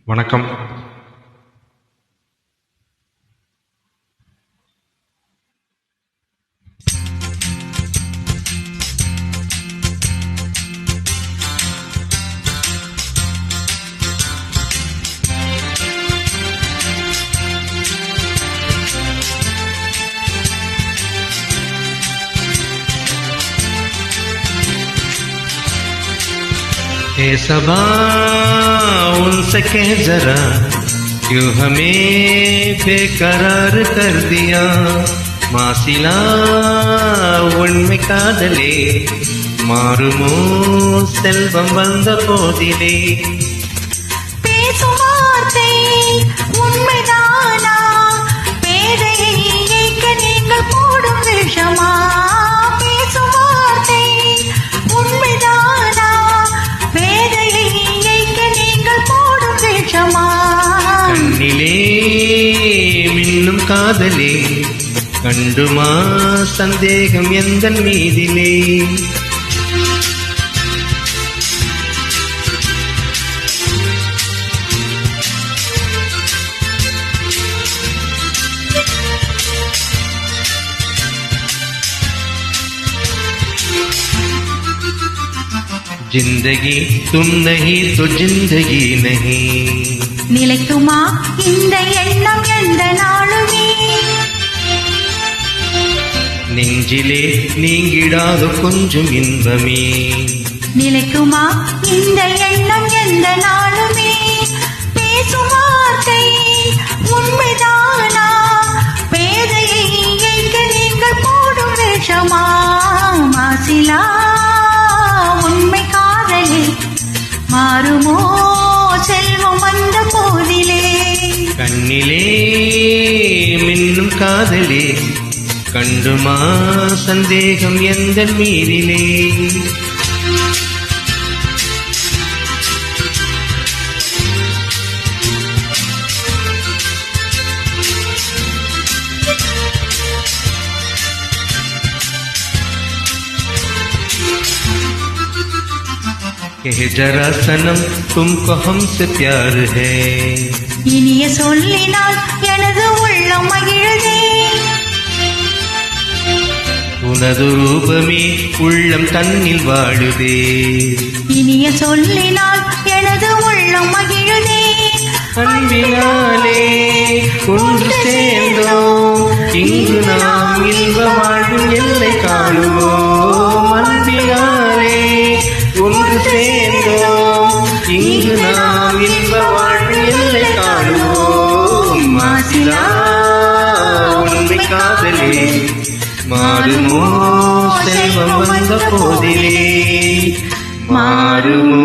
வணக்கம். हे सबा उनसे कह जरा क्यों हमें बेकरार कर दिया मासिला उनमें कादले मारुमो செல்வம் வந்த போதிலே உண்மைதானா பேதையை நீக்க நீங்கள் போடும் விஷமா கண்ணிலே மின்னும் காதலே கண்டுமா சந்தேகம் எந்தன் மீதிலே जिंदगी तुम नहीं तो जिंदगी नहीं நிலைக்குமா இந்த எண்ணம் எந்த நாளுமே நெஞ்சிலே நீங்கிடாத கொஞ்சம் இன்பமே நிலைக்குமா இந்த எண்ணம் எந்த நாளுமே பேசும் வார்த்தை உண்மைதானா பேதையை எங்க நீங்கள் போடும் வேஷமா மாசிலா உண்மை காதலே மாறுமோ செல்வம் வந்த போதிலே கண்ணிலே மின்னும் காதலே கண்டுமா சந்தேகம் எந்த மீதிலே कह जरा सनम तुमको हमसे प्यार है இனிய சொல்லினால் எனது உள்ளம் மகிழதே உனது ரூபமே உள்ளம் தன்னில் வாழுதே இனிய சொல்லினால் எனது உள்ளம் மகிழதே அன்பினாலே ஒன்று சேர்ந்தோம் இங்கு நாம் இன்ப வாழ்வின் எல்லை காணுவோம் அன்பினாலே ஒன்று சேர்ந்தோம் இங்கு நாம் இன்ப வாழ்வின் எல்லை காணுவோம் மாசிலா உண்மை காதலே மாறுமோ செல்வம் வந்த போதிலே மாறுமோ